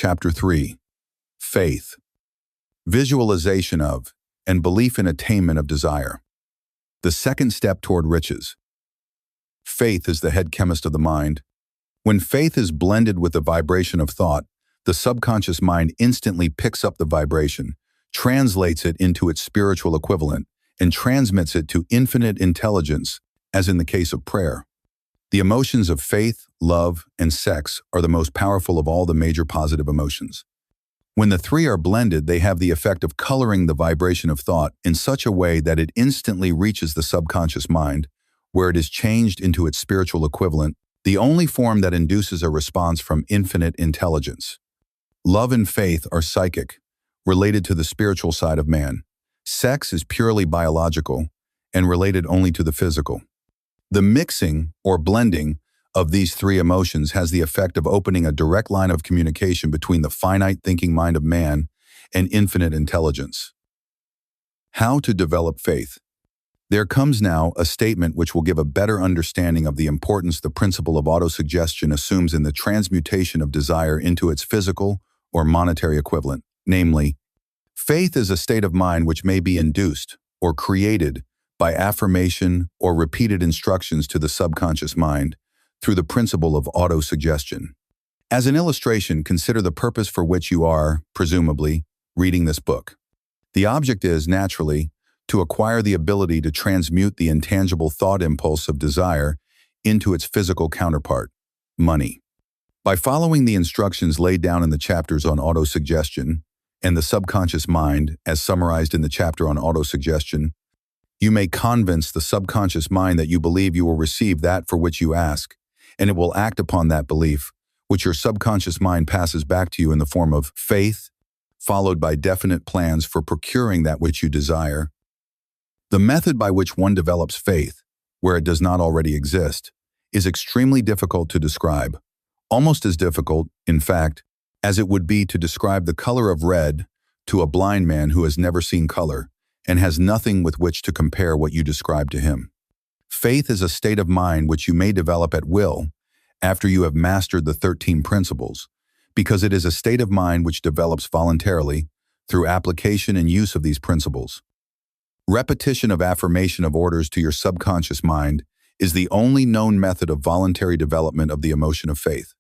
Chapter 3. Faith. Visualization of and belief in attainment of desire. The second step toward riches. Faith is the head chemist of the mind. When faith is blended with the vibration of thought, the subconscious mind instantly picks up the vibration, translates it into its spiritual equivalent, and transmits it to infinite intelligence, as in the case of prayer. The emotions of faith, love, and sex are the most powerful of all the major positive emotions. When the three are blended, they have the effect of coloring the vibration of thought in such a way that it instantly reaches the subconscious mind, where it is changed into its spiritual equivalent, the only form that induces a response from infinite intelligence. Love and faith are psychic, related to the spiritual side of man. Sex is purely biological and related only to the physical. The mixing or blending of these three emotions has the effect of opening a direct line of communication between the finite thinking mind of man and infinite intelligence. How to develop faith. There comes now a statement which will give a better understanding of the importance the principle of autosuggestion assumes in the transmutation of desire into its physical or monetary equivalent. Namely, faith is a state of mind which may be induced or created by affirmation or repeated instructions to the subconscious mind through the principle of autosuggestion. As an illustration, consider the purpose for which you are, presumably, reading this book. The object is, naturally, to acquire the ability to transmute the intangible thought impulse of desire into its physical counterpart, money. By following the instructions laid down in the chapters on autosuggestion and the subconscious mind, as summarized in the chapter on autosuggestion, you may convince the subconscious mind that you believe you will receive that for which you ask, and it will act upon that belief, which your subconscious mind passes back to you in the form of faith, followed by definite plans for procuring that which you desire. The method by which one develops faith, where it does not already exist, is extremely difficult to describe, almost as difficult, in fact, as it would be to describe the color of red to a blind man who has never seen color and has nothing with which to compare what you describe to him. Faith is a state of mind which you may develop at will after you have mastered the 13 principles, because it is a state of mind which develops voluntarily through application and use of these principles. Repetition of affirmation of orders to your subconscious mind is the only known method of voluntary development of the emotion of faith.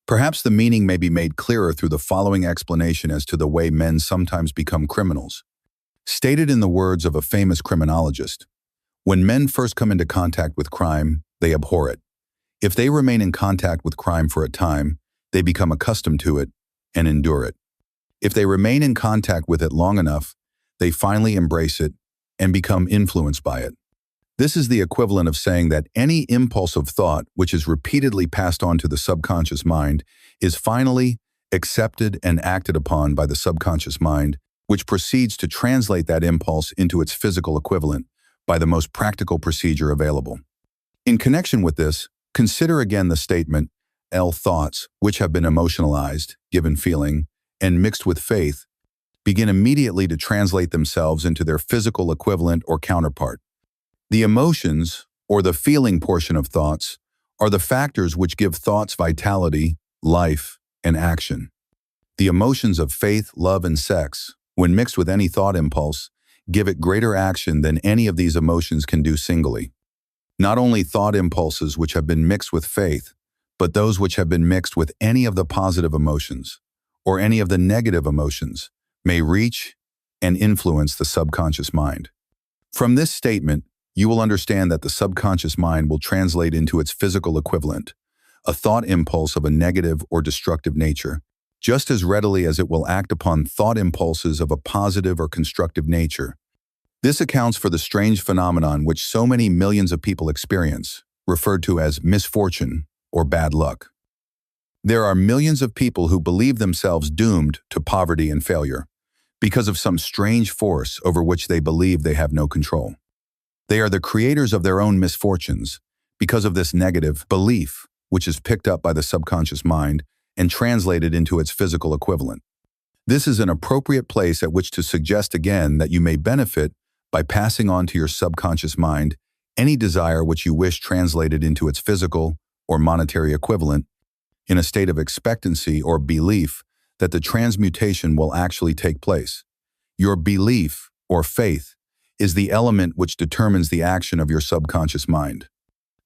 Perhaps the meaning may be made clearer through the following explanation as to the way men sometimes become criminals. Stated in the words of a famous criminologist, when men first come into contact with crime, they abhor it. If they remain in contact with crime for a time, they become accustomed to it and endure it. If they remain in contact with it long enough, they finally embrace it and become influenced by it. This is the equivalent of saying that any impulse of thought which is repeatedly passed on to the subconscious mind is finally accepted and acted upon by the subconscious mind, which proceeds to translate that impulse into its physical equivalent by the most practical procedure available. In connection with this, consider again the statement, thoughts, which have been emotionalized, given feeling, and mixed with faith, begin immediately to translate themselves into their physical equivalent or counterpart. The emotions, or the feeling portion of thoughts, are the factors which give thoughts vitality, life, and action. The emotions of faith, love, and sex, when mixed with any thought impulse, give it greater action than any of these emotions can do singly. Not only thought impulses which have been mixed with faith, but those which have been mixed with any of the positive emotions, or any of the negative emotions, may reach and influence the subconscious mind. From this statement, you will understand that the subconscious mind will translate into its physical equivalent, a thought impulse of a negative or destructive nature, just as readily as it will act upon thought impulses of a positive or constructive nature. This accounts for the strange phenomenon which so many millions of people experience, referred to as misfortune or bad luck. There are millions of people who believe themselves doomed to poverty and failure because of some strange force over which they believe they have no control. They are the creators of their own misfortunes because of this negative belief, which is picked up by the subconscious mind and translated into its physical equivalent. This is an appropriate place at which to suggest again that you may benefit by passing on to your subconscious mind any desire which you wish translated into its physical or monetary equivalent in a state of expectancy or belief that the transmutation will actually take place. Your belief, or faith, is the element which determines the action of your subconscious mind.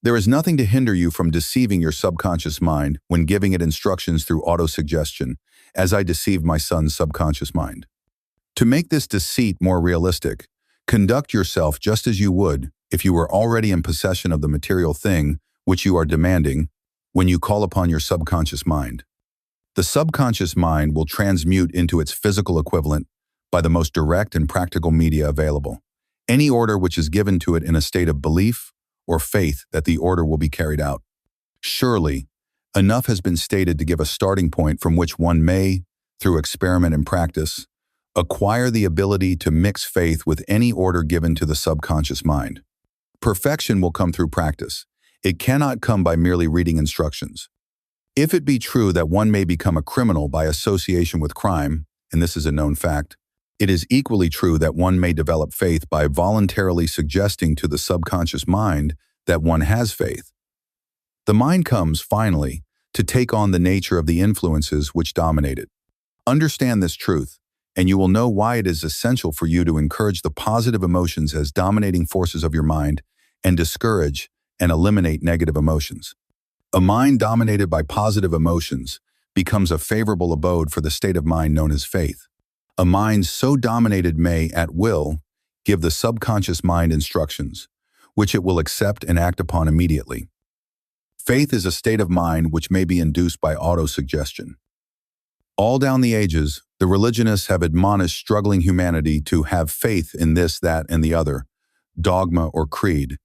There is nothing to hinder you from deceiving your subconscious mind when giving it instructions through autosuggestion, as I deceived my son's subconscious mind. To make this deceit more realistic, conduct yourself just as you would if you were already in possession of the material thing which you are demanding when you call upon your subconscious mind. The subconscious mind will transmute into its physical equivalent by the most direct and practical media available, any order which is given to it in a state of belief or faith that the order will be carried out. Surely, enough has been stated to give a starting point from which one may, through experiment and practice, acquire the ability to mix faith with any order given to the subconscious mind. Perfection will come through practice. It cannot come by merely reading instructions. If it be true that one may become a criminal by association with crime, and this is a known fact, it is equally true that one may develop faith by voluntarily suggesting to the subconscious mind that one has faith. The mind comes, finally, to take on the nature of the influences which dominate it. Understand this truth, and you will know why it is essential for you to encourage the positive emotions as dominating forces of your mind and discourage and eliminate negative emotions. A mind dominated by positive emotions becomes a favorable abode for the state of mind known as faith. A mind so dominated may, at will, give the subconscious mind instructions, which it will accept and act upon immediately. Faith is a state of mind which may be induced by autosuggestion. All down the ages, the religionists have admonished struggling humanity to have faith in this, that, and the other, dogma or creed,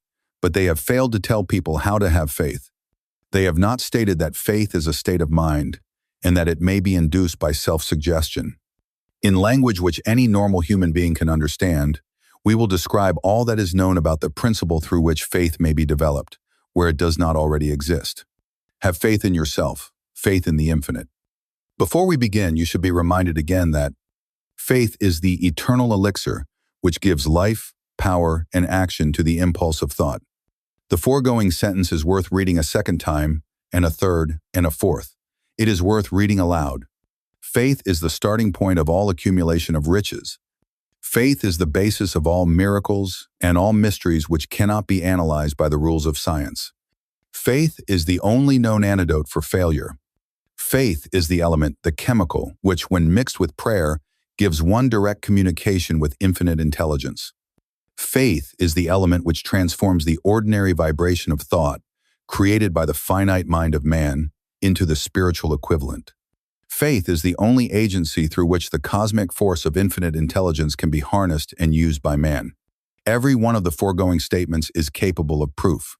but they have failed to tell people how to have faith. They have not stated that faith is a state of mind and that it may be induced by self-suggestion. In language which any normal human being can understand, we will describe all that is known about the principle through which faith may be developed, where it does not already exist. Have faith in yourself, faith in the infinite. Before we begin, you should be reminded again that faith is the eternal elixir which gives life, power, and action to the impulse of thought. The foregoing sentence is worth reading a second time, and a third, and a fourth. It is worth reading aloud. Faith is the starting point of all accumulation of riches. Faith is the basis of all miracles and all mysteries which cannot be analyzed by the rules of science. Faith is the only known antidote for failure. Faith is the element, the chemical, which, when mixed with prayer, gives one direct communication with infinite intelligence. Faith is the element which transforms the ordinary vibration of thought, created by the finite mind of man, into the spiritual equivalent. Faith is the only agency through which the cosmic force of infinite intelligence can be harnessed and used by man. Every one of the foregoing statements is capable of proof.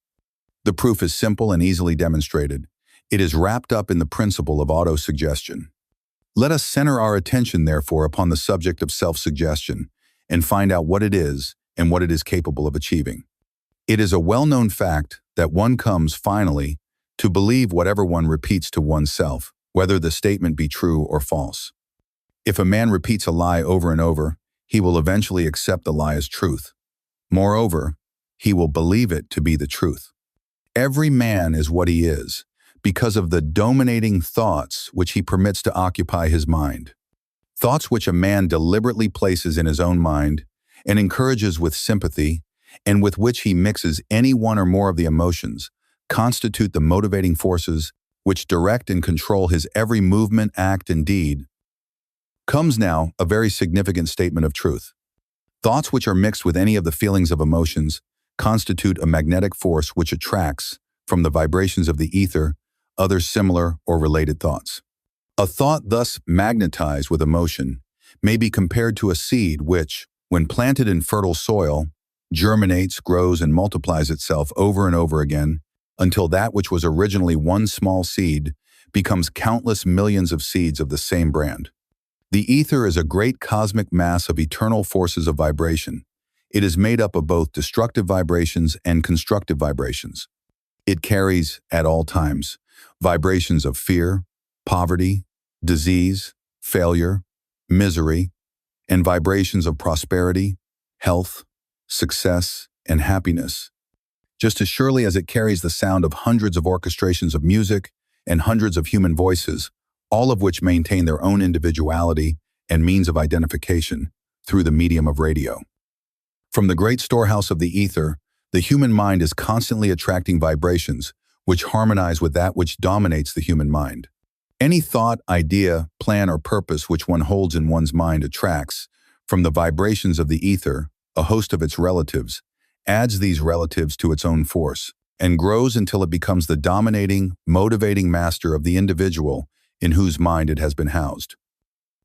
The proof is simple and easily demonstrated. It is wrapped up in the principle of autosuggestion. Let us center our attention, therefore, upon the subject of self-suggestion and find out what it is and what it is capable of achieving. It is a well-known fact that one comes, finally, to believe whatever one repeats to oneself, whether the statement be true or false. If a man repeats a lie over and over, he will eventually accept the lie as truth. Moreover, he will believe it to be the truth. Every man is what he is, because of the dominating thoughts which he permits to occupy his mind. Thoughts which a man deliberately places in his own mind and encourages with sympathy, and with which he mixes any one or more of the emotions, constitute the motivating forces which direct and control his every movement, act, and deed. Comes now a very significant statement of truth. Thoughts which are mixed with any of the feelings of emotions constitute a magnetic force which attracts, from the vibrations of the ether, other similar or related thoughts. A thought thus magnetized with emotion may be compared to a seed which, when planted in fertile soil, germinates, grows, and multiplies itself over and over again until that which was originally one small seed becomes countless millions of seeds of the same brand. The ether is a great cosmic mass of eternal forces of vibration. It is made up of both destructive vibrations and constructive vibrations. It carries, at all times, vibrations of fear, poverty, disease, failure, misery, and vibrations of prosperity, health, success, and happiness, just as surely as it carries the sound of hundreds of orchestrations of music and hundreds of human voices, all of which maintain their own individuality and means of identification through the medium of radio. From the great storehouse of the ether, the human mind is constantly attracting vibrations which harmonize with that which dominates the human mind. Any thought, idea, plan, or purpose which one holds in one's mind attracts, from the vibrations of the ether, a host of its relatives, adds these relatives to its own force, and grows until it becomes the dominating, motivating master of the individual in whose mind it has been housed.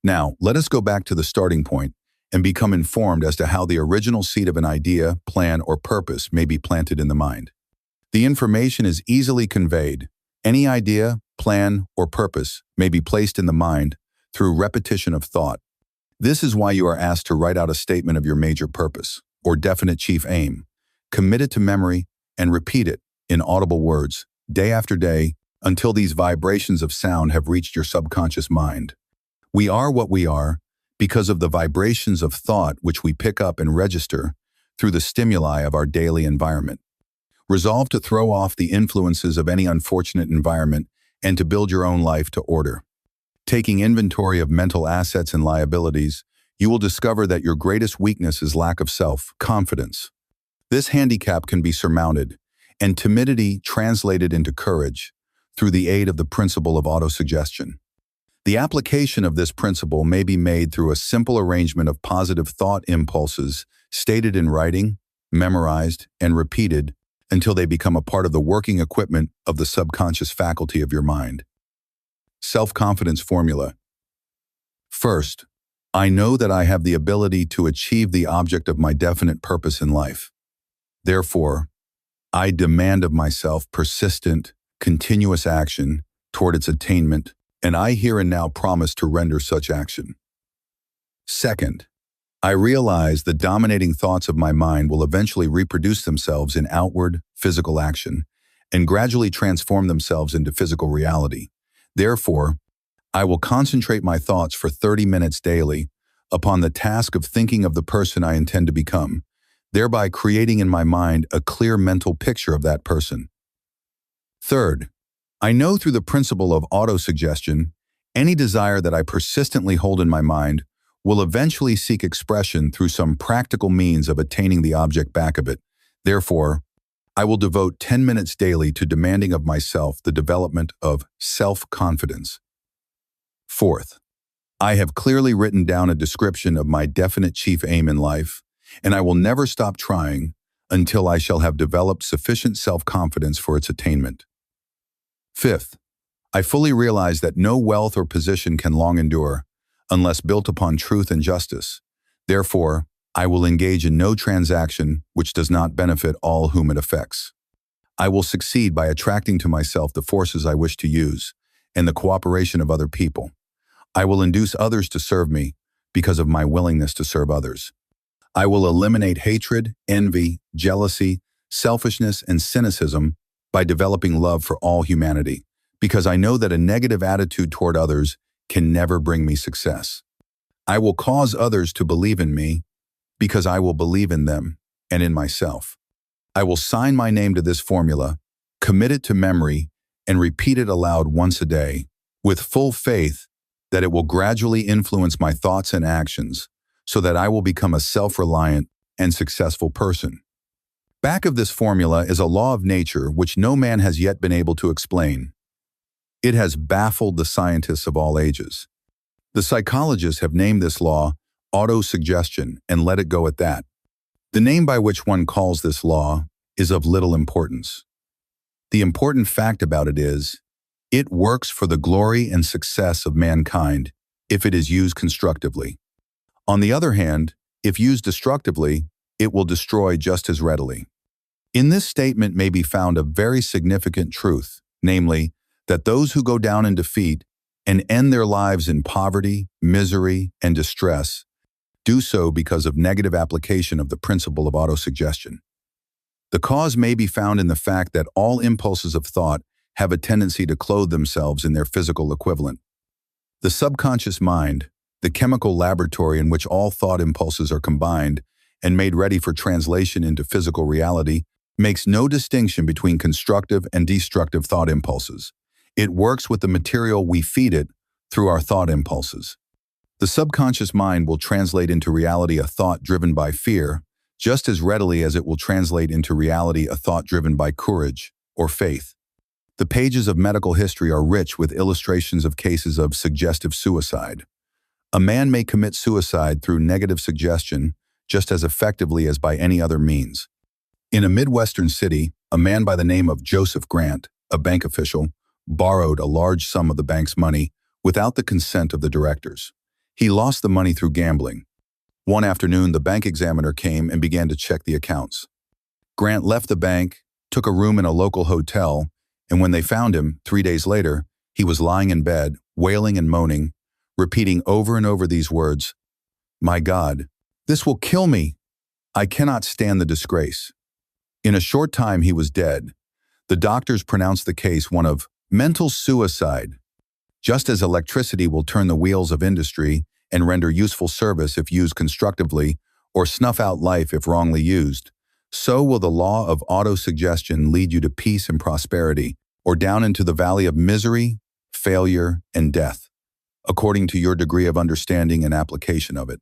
Now, let us go back to the starting point and become informed as to how the original seed of an idea, plan, or purpose may be planted in the mind. The information is easily conveyed. Any idea, plan, or purpose may be placed in the mind through repetition of thought. This is why you are asked to write out a statement of your major purpose, or definite chief aim, commit it to memory, and repeat it in audible words, day after day, until these vibrations of sound have reached your subconscious mind. We are what we are because of the vibrations of thought which we pick up and register through the stimuli of our daily environment. Resolve to throw off the influences of any unfortunate environment and to build your own life to order. Taking inventory of mental assets and liabilities, you will discover that your greatest weakness is lack of self-confidence. This handicap can be surmounted, and timidity translated into courage, through the aid of the principle of autosuggestion. The application of this principle may be made through a simple arrangement of positive thought impulses stated in writing, memorized, and repeated until they become a part of the working equipment of the subconscious faculty of your mind. Self-confidence formula. First, I know that I have the ability to achieve the object of my definite purpose in life. Therefore, I demand of myself persistent, continuous action toward its attainment, and I here and now promise to render such action. Second, I realize the dominating thoughts of my mind will eventually reproduce themselves in outward, physical action, and gradually transform themselves into physical reality. Therefore, I will concentrate my thoughts for 30 minutes daily upon the task of thinking of the person I intend to become, thereby creating in my mind a clear mental picture of that person. Third, I know through the principle of autosuggestion, any desire that I persistently hold in my mind will eventually seek expression through some practical means of attaining the object back of it. Therefore, I will devote 10 minutes daily to demanding of myself the development of self-confidence. Fourth, I have clearly written down a description of my definite chief aim in life, and I will never stop trying until I shall have developed sufficient self-confidence for its attainment. Fifth, I fully realize that no wealth or position can long endure unless built upon truth and justice. Therefore, I will engage in no transaction which does not benefit all whom it affects. I will succeed by attracting to myself the forces I wish to use and the cooperation of other people. I will induce others to serve me because of my willingness to serve others. I will eliminate hatred, envy, jealousy, selfishness, and cynicism by developing love for all humanity, because I know that a negative attitude toward others can never bring me success. I will cause others to believe in me because I will believe in them and in myself. I will sign my name to this formula, commit it to memory, and repeat it aloud once a day, with full faith that it will gradually influence my thoughts and actions so that I will become a self-reliant and successful person. Back of this formula is a law of nature which no man has yet been able to explain. It has baffled the scientists of all ages. The psychologists have named this law autosuggestion and let it go at that. The name by which one calls this law is of little importance. The important fact about it is, it works for the glory and success of mankind if it is used constructively. On the other hand, if used destructively, it will destroy just as readily. In this statement may be found a very significant truth, namely, that those who go down in defeat and end their lives in poverty, misery, and distress do so because of negative application of the principle of autosuggestion. The cause may be found in the fact that all impulses of thought have a tendency to clothe themselves in their physical equivalent. The subconscious mind, the chemical laboratory in which all thought impulses are combined and made ready for translation into physical reality, makes no distinction between constructive and destructive thought impulses. It works with the material we feed it through our thought impulses. The subconscious mind will translate into reality a thought driven by fear, just as readily as it will translate into reality a thought driven by courage or faith. The pages of medical history are rich with illustrations of cases of suggestive suicide. A man may commit suicide through negative suggestion just as effectively as by any other means. In a Midwestern city, a man by the name of Joseph Grant, a bank official, borrowed a large sum of the bank's money without the consent of the directors. He lost the money through gambling. One afternoon, the bank examiner came and began to check the accounts. Grant left the bank, took a room in a local hotel, and when they found him, 3 days later, he was lying in bed, wailing and moaning, repeating over and over these words, "My God, this will kill me. I cannot stand the disgrace." In a short time, he was dead. The doctors pronounced the case one of mental suicide. Just as electricity will turn the wheels of industry and render useful service if used constructively, or snuff out life if wrongly used, so will the law of autosuggestion lead you to peace and prosperity, or down into the valley of misery, failure, and death, according to your degree of understanding and application of it.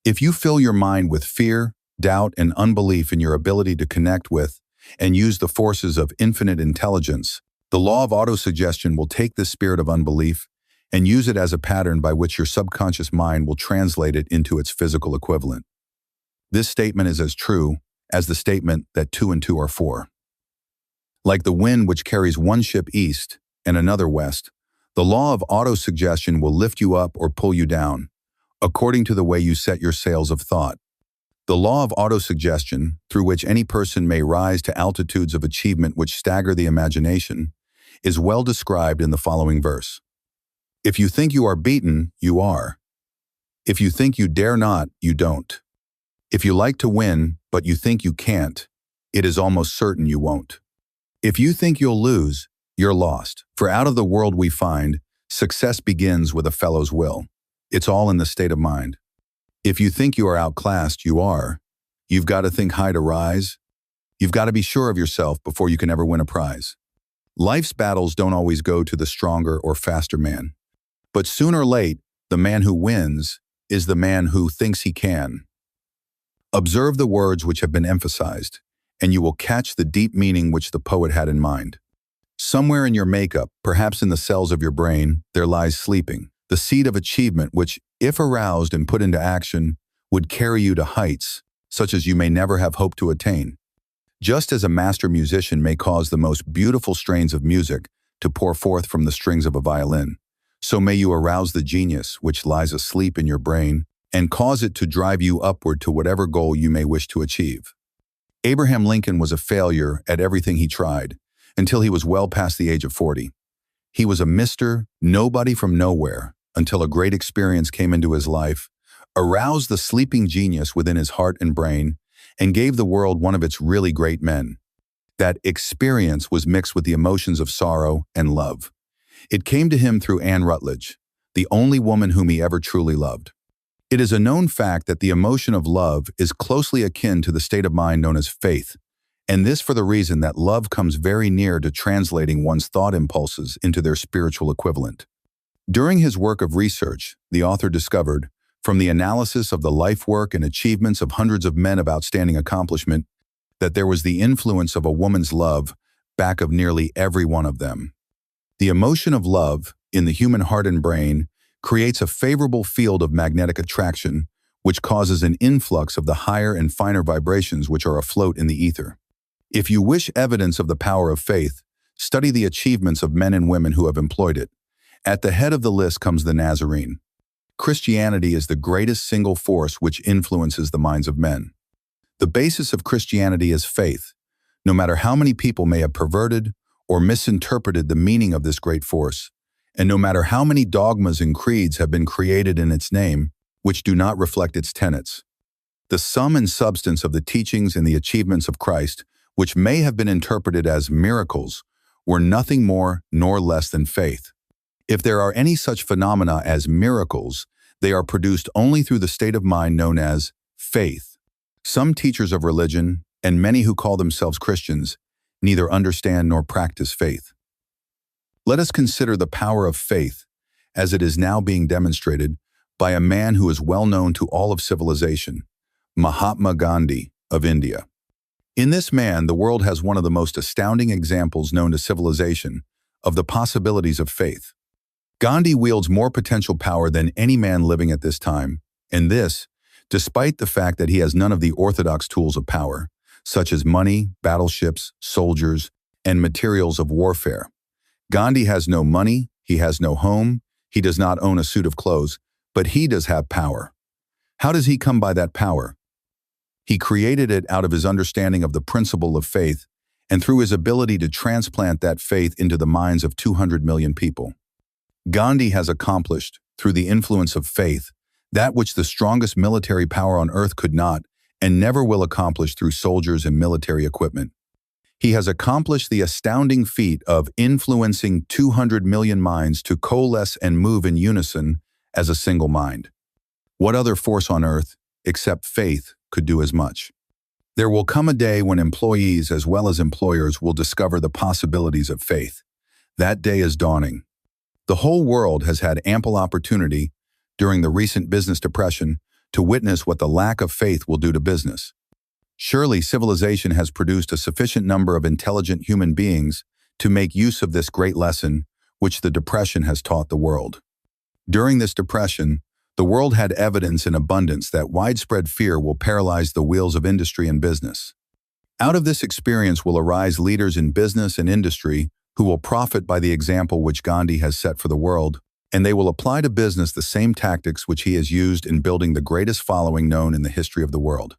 If you fill your mind with fear, doubt, and unbelief in your ability to connect with and use the forces of infinite intelligence, the law of autosuggestion will take this spirit of unbelief and use it as a pattern by which your subconscious mind will translate it into its physical equivalent. This statement is as true as the statement that 2 and 2 are 4. Like the wind which carries one ship east and another west, the law of autosuggestion will lift you up or pull you down, according to the way you set your sails of thought. The law of autosuggestion, through which any person may rise to altitudes of achievement which stagger the imagination, is well described in the following verse. If you think you are beaten, you are. If you think you dare not, you don't. If you like to win, but you think you can't, it is almost certain you won't. If you think you'll lose, you're lost. For out of the world we find, success begins with a fellow's will. It's all in the state of mind. If you think you are outclassed, you are. You've got to think high to rise. You've got to be sure of yourself before you can ever win a prize. Life's battles don't always go to the stronger or faster man. But sooner or late, the man who wins is the man who thinks he can. Observe the words which have been emphasized, and you will catch the deep meaning which the poet had in mind. Somewhere in your makeup, perhaps in the cells of your brain, there lies sleeping, the seed of achievement which, if aroused and put into action, would carry you to heights such as you may never have hoped to attain. Just as a master musician may cause the most beautiful strains of music to pour forth from the strings of a violin, so may you arouse the genius which lies asleep in your brain and cause it to drive you upward to whatever goal you may wish to achieve. Abraham Lincoln was a failure at everything he tried until he was well past the age of 40. He was a Mr. Nobody from nowhere until a great experience came into his life, aroused the sleeping genius within his heart and brain, and gave the world one of its really great men. That experience was mixed with the emotions of sorrow and love. It came to him through Anne Rutledge, the only woman whom he ever truly loved. It is a known fact that the emotion of love is closely akin to the state of mind known as faith, and this for the reason that love comes very near to translating one's thought impulses into their spiritual equivalent. During his work of research, the author discovered, from the analysis of the life work and achievements of hundreds of men of outstanding accomplishment, that there was the influence of a woman's love back of nearly every one of them. The emotion of love, in the human heart and brain, creates a favorable field of magnetic attraction, which causes an influx of the higher and finer vibrations which are afloat in the ether. If you wish evidence of the power of faith, study the achievements of men and women who have employed it. At the head of the list comes the Nazarene. Christianity is the greatest single force which influences the minds of men. The basis of Christianity is faith, no matter how many people may have perverted or misinterpreted the meaning of this great force, and no matter how many dogmas and creeds have been created in its name, which do not reflect its tenets. The sum and substance of the teachings and the achievements of Christ, which may have been interpreted as miracles, were nothing more nor less than faith. If there are any such phenomena as miracles, they are produced only through the state of mind known as faith. Some teachers of religion, and many who call themselves Christians, neither understand nor practice faith. Let us consider the power of faith as it is now being demonstrated by a man who is well known to all of civilization, Mahatma Gandhi of India. In this man, the world has one of the most astounding examples known to civilization of the possibilities of faith. Gandhi wields more potential power than any man living at this time, and this, despite the fact that he has none of the orthodox tools of power, such as money, battleships, soldiers, and materials of warfare. Gandhi has no money, he has no home, he does not own a suit of clothes, but he does have power. How does he come by that power? He created it out of his understanding of the principle of faith and through his ability to transplant that faith into the minds of 200 million people. Gandhi has accomplished, through the influence of faith, that which the strongest military power on earth could not and never will accomplish through soldiers and military equipment. He has accomplished the astounding feat of influencing 200 million minds to coalesce and move in unison as a single mind. What other force on earth, except faith, could do as much? There will come a day when employees as well as employers will discover the possibilities of faith. That day is dawning. The whole world has had ample opportunity during the recent business depression to witness what the lack of faith will do to business. Surely civilization has produced a sufficient number of intelligent human beings to make use of this great lesson which the depression has taught the world. During this depression, the world had evidence in abundance that widespread fear will paralyze the wheels of industry and business. Out of this experience will arise leaders in business and industry who will profit by the example which Gandhi has set for the world, and they will apply to business the same tactics which he has used in building the greatest following known in the history of the world.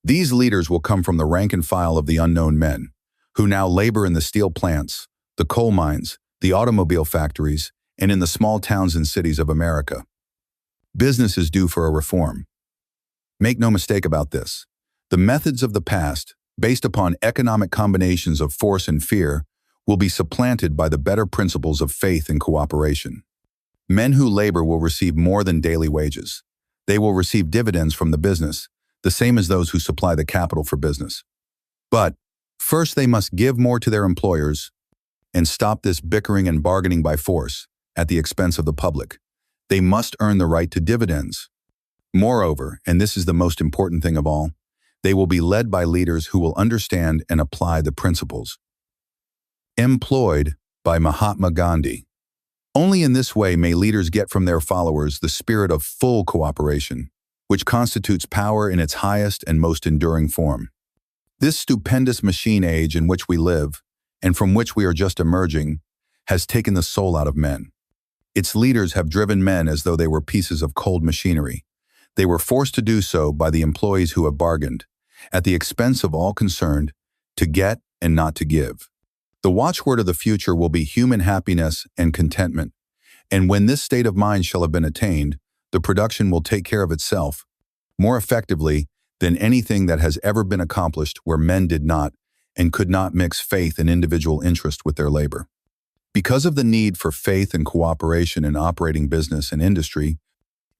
These leaders will come from the rank and file of the unknown men, who now labor in the steel plants, the coal mines, the automobile factories, and in the small towns and cities of America. Business is due for a reform. Make no mistake about this. The methods of the past, based upon economic combinations of force and fear, will be supplanted by the better principles of faith and cooperation. Men who labor will receive more than daily wages. They will receive dividends from the business, the same as those who supply the capital for business. But first they must give more to their employers and stop this bickering and bargaining by force at the expense of the public. They must earn the right to dividends. Moreover, and this is the most important thing of all, they will be led by leaders who will understand and apply the principles employed by Mahatma Gandhi. Only in this way may leaders get from their followers the spirit of full cooperation, which constitutes power in its highest and most enduring form. This stupendous machine age in which we live, and from which we are just emerging, has taken the soul out of men. Its leaders have driven men as though they were pieces of cold machinery. They were forced to do so by the employees who have bargained, at the expense of all concerned, to get and not to give. The watchword of the future will be human happiness and contentment, and when this state of mind shall have been attained, the production will take care of itself more effectively than anything that has ever been accomplished where men did not and could not mix faith and individual interest with their labor. Because of the need for faith and cooperation in operating business and industry,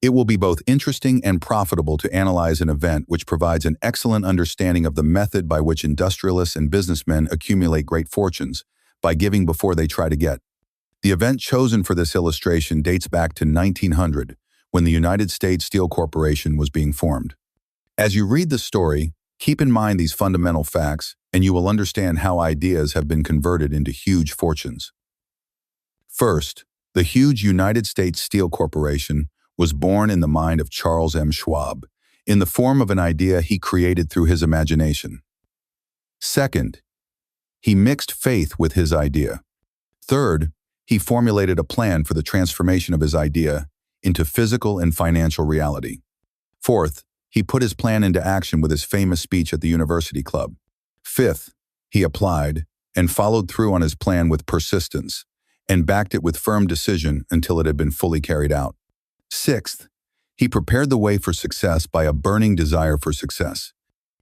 it will be both interesting and profitable to analyze an event which provides an excellent understanding of the method by which industrialists and businessmen accumulate great fortunes, by giving before they try to get. The event chosen for this illustration dates back to 1900, when the United States Steel Corporation was being formed. As you read the story, keep in mind these fundamental facts, and you will understand how ideas have been converted into huge fortunes. First, the huge United States Steel Corporation was born in the mind of Charles M. Schwab, in the form of an idea he created through his imagination. Second, he mixed faith with his idea. Third, he formulated a plan for the transformation of his idea into physical and financial reality. Fourth, he put his plan into action with his famous speech at the University Club. Fifth, he applied and followed through on his plan with persistence and backed it with firm decision until it had been fully carried out. Sixth, he prepared the way for success by a burning desire for success.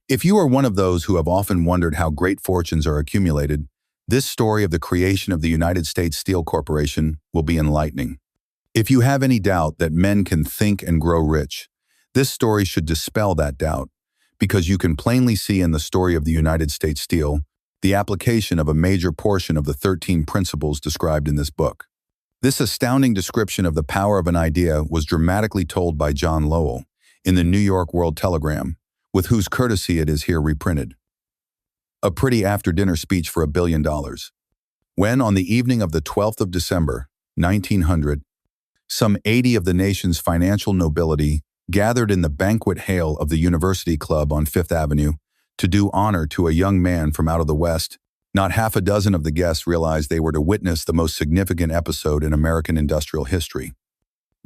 If you are one of those who have often wondered how great fortunes are accumulated, this story of the creation of the United States Steel Corporation will be enlightening. If you have any doubt that men can think and grow rich, this story should dispel that doubt, because you can plainly see in the story of the United States Steel the application of a major portion of the 13 principles described in this book. This astounding description of the power of an idea was dramatically told by John Lowell in the New York World Telegram, with whose courtesy it is here reprinted. A pretty after-dinner speech for $1 billion. When, on the evening of the 12th of December, 1900, some 80 of the nation's financial nobility gathered in the banquet hall of the University Club on Fifth Avenue to do honor to a young man from out of the West, not half a dozen of the guests realized they were to witness the most significant episode in American industrial history.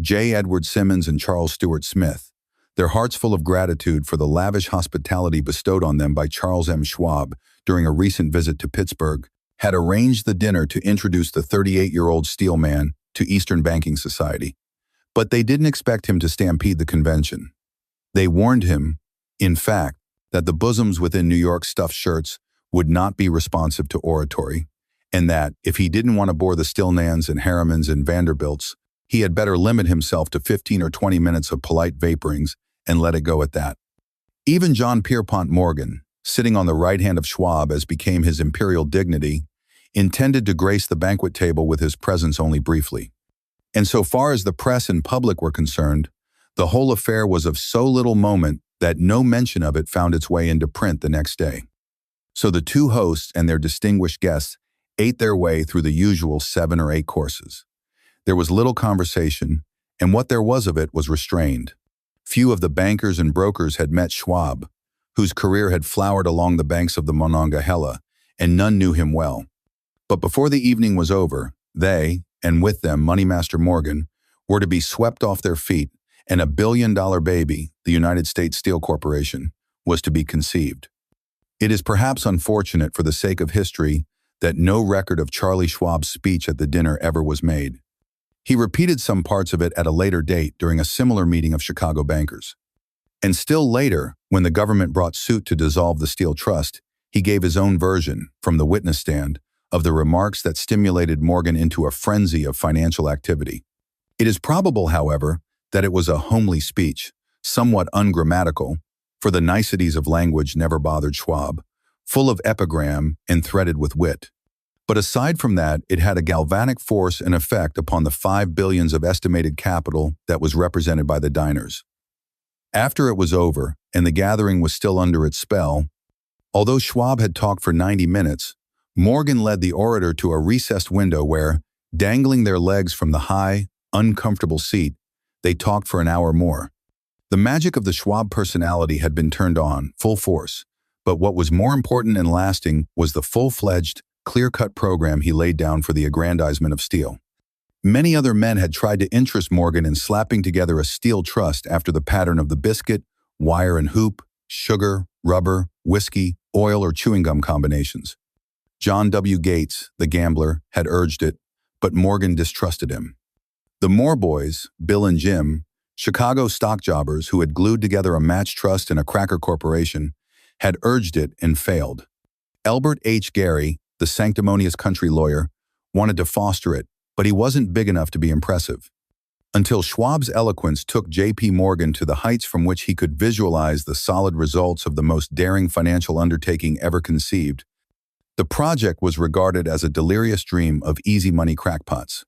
J. Edward Simmons and Charles Stewart Smith, their hearts full of gratitude for the lavish hospitality bestowed on them by Charles M. Schwab during a recent visit to Pittsburgh, had arranged the dinner to introduce the 38-year-old steel man to Eastern Banking Society. But they didn't expect him to stampede the convention. They warned him, in fact, that the bosoms within New York's stuffed shirts would not be responsive to oratory, and that, if he didn't want to bore the Stillmans and Harrimans and Vanderbilts, he had better limit himself to 15 or 20 minutes of polite vaporings and let it go at that. Even John Pierpont Morgan, sitting on the right hand of Schwab as became his imperial dignity, intended to grace the banquet table with his presence only briefly. And so far as the press and public were concerned, the whole affair was of so little moment that no mention of it found its way into print the next day. So the two hosts and their distinguished guests ate their way through the usual 7 or 8 courses. There was little conversation, and what there was of it was restrained. Few of the bankers and brokers had met Schwab, whose career had flowered along the banks of the Monongahela, and none knew him well. But before the evening was over, they, and with them Moneymaster Morgan, were to be swept off their feet, and $1 billion baby, the United States Steel Corporation, was to be conceived. It is perhaps unfortunate for the sake of history that no record of Charlie Schwab's speech at the dinner ever was made. He repeated some parts of it at a later date during a similar meeting of Chicago bankers. And still later, when the government brought suit to dissolve the Steel Trust, he gave his own version, from the witness stand, of the remarks that stimulated Morgan into a frenzy of financial activity. It is probable, however, that it was a homely speech, somewhat ungrammatical, for the niceties of language never bothered Schwab, full of epigram and threaded with wit. But aside from that, it had a galvanic force and effect upon the $5 billion of estimated capital that was represented by the diners. After it was over, and the gathering was still under its spell, although Schwab had talked for 90 minutes, Morgan led the orator to a recessed window where, dangling their legs from the high, uncomfortable seat, they talked for an hour more. The magic of the Schwab personality had been turned on, full force, but what was more important and lasting was the full-fledged, clear-cut program he laid down for the aggrandizement of steel. Many other men had tried to interest Morgan in slapping together a steel trust after the pattern of the biscuit, wire and hoop, sugar, rubber, whiskey, oil, or chewing gum combinations. John W. Gates, the gambler, had urged it, but Morgan distrusted him. The Moore boys, Bill and Jim, Chicago stock jobbers who had glued together a match trust and a cracker corporation, had urged it and failed. Elbert H. Gary, the sanctimonious country lawyer, wanted to foster it, but he wasn't big enough to be impressive. Until Schwab's eloquence took J.P. Morgan to the heights from which he could visualize the solid results of the most daring financial undertaking ever conceived, the project was regarded as a delirious dream of easy money crackpots.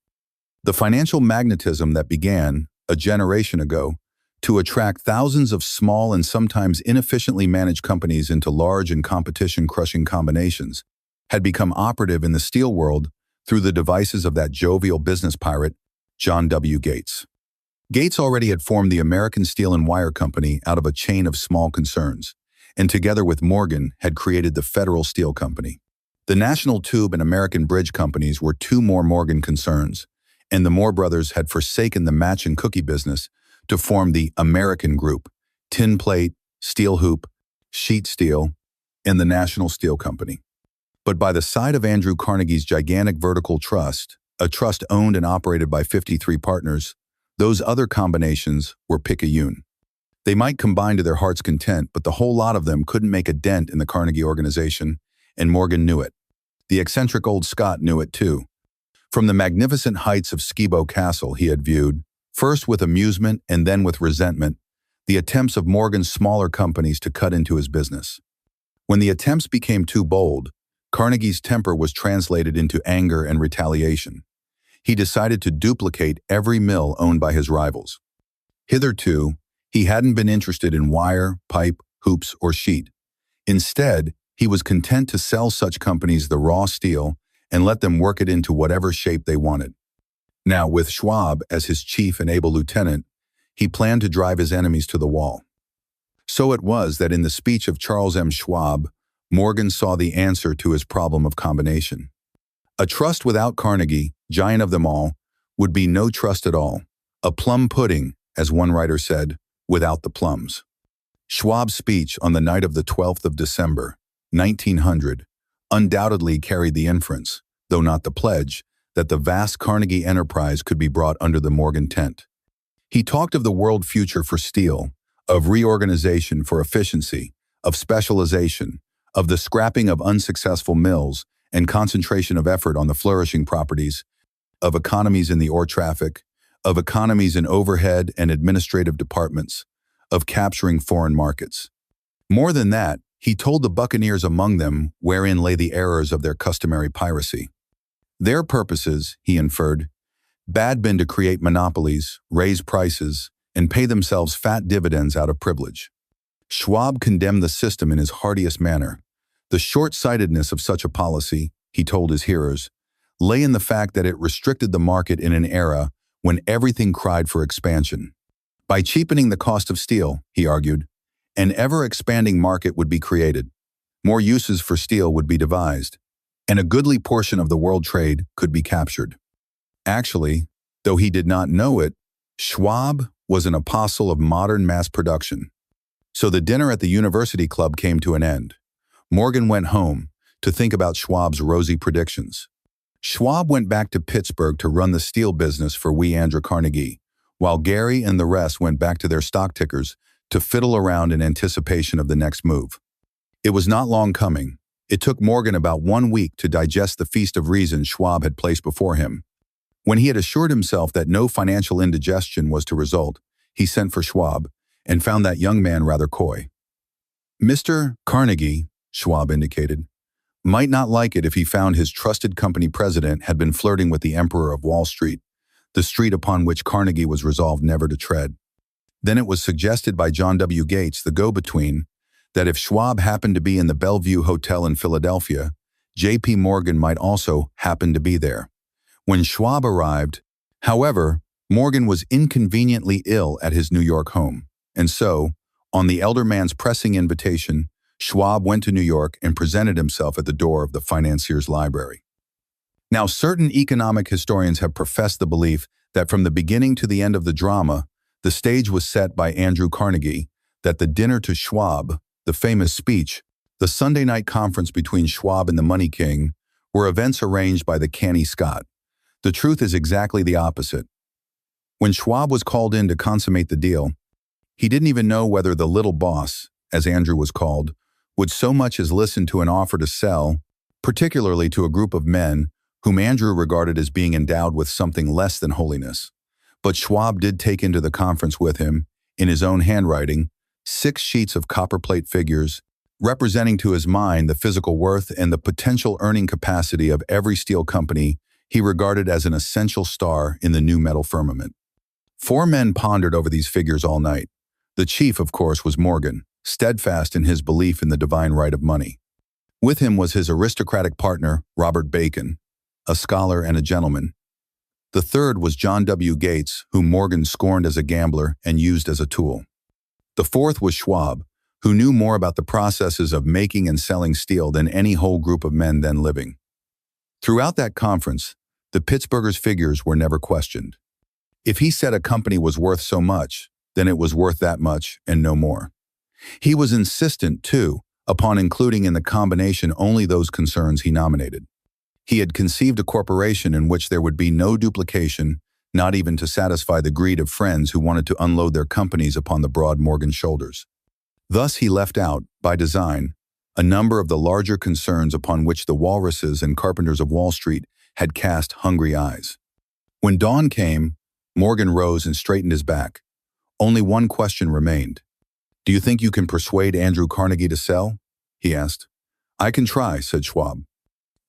The financial magnetism that began, a generation ago, to attract thousands of small and sometimes inefficiently managed companies into large and competition-crushing combinations, had become operative in the steel world through the devices of that jovial business pirate, John W. Gates. Gates already had formed the American Steel and Wire Company out of a chain of small concerns, and together with Morgan had created the Federal Steel Company. The National Tube and American Bridge Companies were 2 more Morgan concerns, and the Moore brothers had forsaken the match and cookie business to form the American Group, Tin Plate, Steel Hoop, Sheet Steel, and the National Steel Company. But by the side of Andrew Carnegie's gigantic vertical trust, a trust owned and operated by 53 partners, those other combinations were picayune. They might combine to their heart's content, but the whole lot of them couldn't make a dent in the Carnegie organization, and Morgan knew it. The eccentric old Scot knew it too. From the magnificent heights of Skibo Castle he had viewed, first with amusement and then with resentment, the attempts of Morgan's smaller companies to cut into his business. When the attempts became too bold, Carnegie's temper was translated into anger and retaliation. he decided to duplicate every mill owned by his rivals. Hitherto, he hadn't been interested in wire, pipe, hoops, or sheet. Instead, he was content to sell such companies the raw steel and let them work it into whatever shape they wanted. Now, with Schwab as his chief and able lieutenant, he planned to drive his enemies to the wall. So it was that in the speech of Charles M. Schwab, Morgan saw the answer to his problem of combination. A trust without Carnegie, giant of them all, would be no trust at all, a plum pudding, as one writer said, without the plums. Schwab's speech on the night of the 12th of December, 1900, undoubtedly carried the inference, though not the pledge, that the vast Carnegie enterprise could be brought under the Morgan tent. He talked of the world future for steel, of reorganization for efficiency, of specialization, of the scrapping of unsuccessful mills and concentration of effort on the flourishing properties, of economies in the ore traffic, of economies in overhead and administrative departments, of capturing foreign markets. More than that, he told the buccaneers among them wherein lay the errors of their customary piracy. Their purposes, he inferred, had been to create monopolies, raise prices, and pay themselves fat dividends out of privilege. Schwab condemned the system in his heartiest manner. The short-sightedness of such a policy, he told his hearers, lay in the fact that it restricted the market in an era when everything cried for expansion. By cheapening the cost of steel, he argued, an ever-expanding market would be created. More uses for steel would be devised, and a goodly portion of the world trade could be captured. Actually, though he did not know it, Schwab was an apostle of modern mass production. So the dinner at the University Club came to an end. Morgan went home to think about Schwab's rosy predictions. Schwab went back to Pittsburgh to run the steel business for Andrew Carnegie, while Gary and the rest went back to their stock tickers to fiddle around in anticipation of the next move. It was not long coming. It took Morgan about 1 week to digest the feast of reason Schwab had placed before him. When he had assured himself that no financial indigestion was to result, he sent for Schwab and found that young man rather coy. Mr. Carnegie, Schwab indicated, might not like it if he found his trusted company president had been flirting with the Emperor of Wall Street, the street upon which Carnegie was resolved never to tread. Then it was suggested by John W. Gates, the go-between, that if Schwab happened to be in the Bellevue Hotel in Philadelphia, J.P. Morgan might also happen to be there. When Schwab arrived, however, Morgan was inconveniently ill at his New York home, and so, on the elder man's pressing invitation, Schwab went to New York and presented himself at the door of the financier's library. Now, certain economic historians have professed the belief that from the beginning to the end of the drama, the stage was set by Andrew Carnegie, that the dinner to Schwab, the famous speech, the Sunday night conference between Schwab and the Money King, were events arranged by the canny Scot. The truth is exactly the opposite. When Schwab was called in to consummate the deal, he didn't even know whether the little boss, as Andrew was called, would so much as listen to an offer to sell, particularly to a group of men whom Andrew regarded as being endowed with something less than holiness. But Schwab did take into the conference with him, in his own handwriting, 6 sheets of copperplate figures, representing to his mind the physical worth and the potential earning capacity of every steel company he regarded as an essential star in the new metal firmament. 4 men pondered over these figures all night. The chief, of course, was Morgan, steadfast in his belief in the divine right of money. With him was his aristocratic partner, Robert Bacon, a scholar and a gentleman. The third was John W. Gates, whom Morgan scorned as a gambler and used as a tool. The fourth was Schwab, who knew more about the processes of making and selling steel than any whole group of men then living. Throughout that conference, the Pittsburghers' figures were never questioned. If he said a company was worth so much, then it was worth that much and no more. He was insistent, too, upon including in the combination only those concerns he nominated. He had conceived a corporation in which there would be no duplication, not even to satisfy the greed of friends who wanted to unload their companies upon the broad Morgan shoulders. Thus he left out, by design, a number of the larger concerns upon which the walruses and carpenters of Wall Street had cast hungry eyes. When dawn came, Morgan rose and straightened his back. Only one question remained. "Do you think you can persuade Andrew Carnegie to sell?" he asked. "I can try," said Schwab.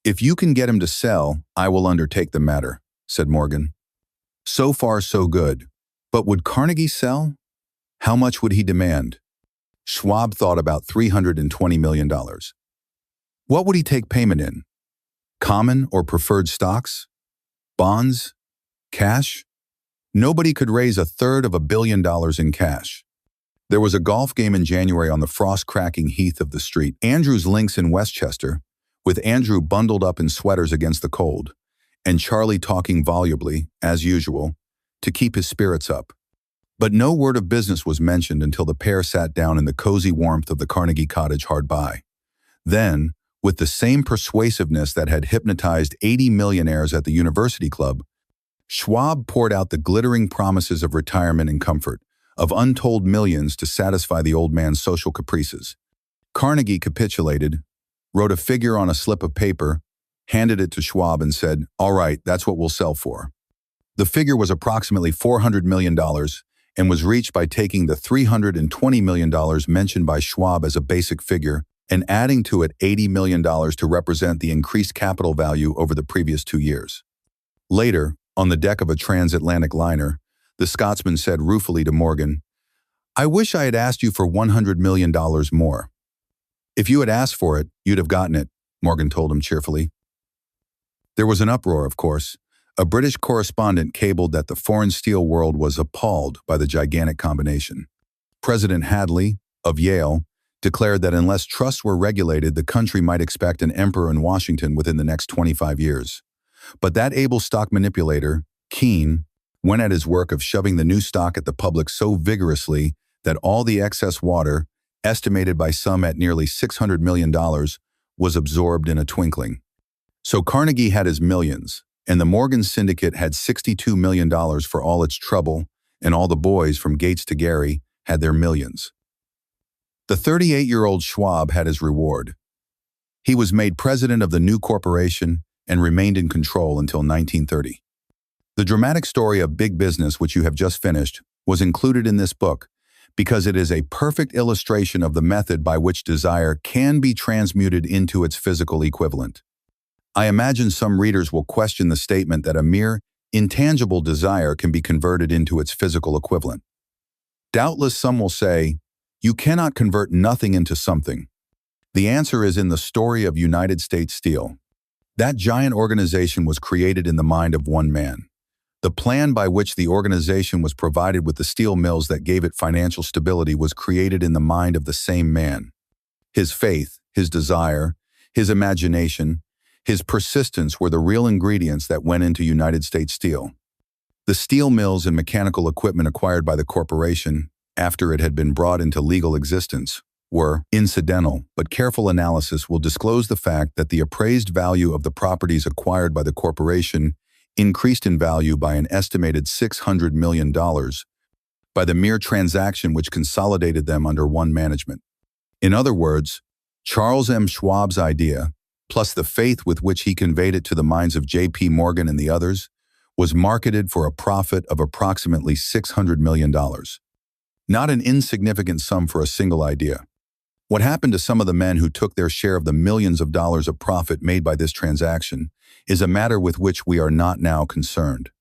"If you can get him to sell, I will undertake the matter. said Morgan. So far, so good. But would Carnegie sell? How much would he demand? Schwab thought about $320 million. What would he take payment in? Common or preferred stocks? Bonds? Cash? Nobody could raise $1/3 billion in cash. There was a golf game in January on the frost-cracking heath of the street, Andrew's Links in Westchester, with Andrew bundled up in sweaters against the cold, and Charlie talking volubly, as usual, to keep his spirits up. But no word of business was mentioned until the pair sat down in the cozy warmth of the Carnegie cottage hard by. Then, with the same persuasiveness that had hypnotized 80 millionaires at the university club, Schwab poured out the glittering promises of retirement and comfort, of untold millions to satisfy the old man's social caprices. Carnegie capitulated, wrote a figure on a slip of paper, handed it to Schwab and said, "All right, that's what we'll sell for." The figure was approximately $400 million and was reached by taking the $320 million mentioned by Schwab as a basic figure and adding to it $80 million to represent the increased capital value over the previous 2 years. Later, on the deck of a transatlantic liner, the Scotsman said ruefully to Morgan, "I wish I had asked you for $100 million more." "If you had asked for it, you'd have gotten it," Morgan told him cheerfully. There was an uproar, of course. A British correspondent cabled that the foreign steel world was appalled by the gigantic combination. President Hadley, of Yale, declared that unless trusts were regulated, the country might expect an emperor in Washington within the next 25 years. But that able stock manipulator, Keene, went at his work of shoving the new stock at the public so vigorously that all the excess water, estimated by some at nearly $600 million, was absorbed in a twinkling. So Carnegie had his millions, and the Morgan Syndicate had $62 million for all its trouble, and all the boys from Gates to Gary had their millions. The 38-year-old Schwab had his reward. He was made president of the new corporation and remained in control until 1930. The dramatic story of big business, which you have just finished, was included in this book because it is a perfect illustration of the method by which desire can be transmuted into its physical equivalent. I imagine some readers will question the statement that a mere, intangible desire can be converted into its physical equivalent. Doubtless some will say, you cannot convert nothing into something. The answer is in the story of United States Steel. That giant organization was created in the mind of one man. The plan by which the organization was provided with the steel mills that gave it financial stability was created in the mind of the same man. His faith, his desire, his imagination, his persistence were the real ingredients that went into United States Steel. The steel mills and mechanical equipment acquired by the corporation, after it had been brought into legal existence, were incidental, but careful analysis will disclose the fact that the appraised value of the properties acquired by the corporation increased in value by an estimated $600 million by the mere transaction which consolidated them under one management. In other words, Charles M. Schwab's idea, plus the faith with which he conveyed it to the minds of J.P. Morgan and the others, was marketed for a profit of approximately $600 million. Not an insignificant sum for a single idea. What happened to some of the men who took their share of the millions of dollars of profit made by this transaction is a matter with which we are not now concerned.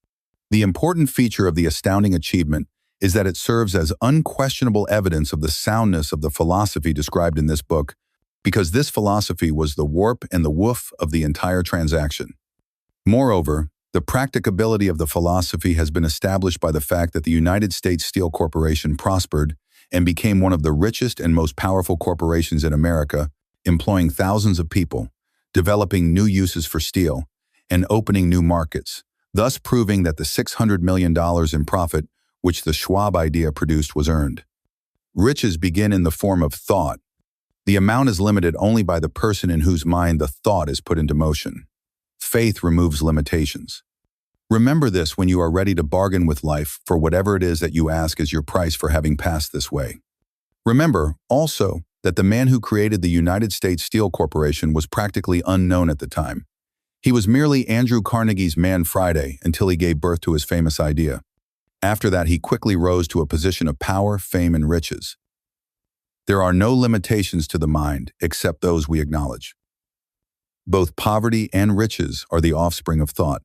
The important feature of the astounding achievement is that it serves as unquestionable evidence of the soundness of the philosophy described in this book, because this philosophy was the warp and the woof of the entire transaction. Moreover, the practicability of the philosophy has been established by the fact that the United States Steel Corporation prospered and became one of the richest and most powerful corporations in America, employing thousands of people, developing new uses for steel, and opening new markets, thus proving that the $600 million in profit which the Schwab idea produced was earned. Riches begin in the form of thought. The amount is limited only by the person in whose mind the thought is put into motion. Faith removes limitations. Remember this when you are ready to bargain with life for whatever it is that you ask as your price for having passed this way. Remember, also, that the man who created the United States Steel Corporation was practically unknown at the time. He was merely Andrew Carnegie's Man Friday until he gave birth to his famous idea. After that, he quickly rose to a position of power, fame, and riches. There are no limitations to the mind except those we acknowledge. Both poverty and riches are the offspring of thought.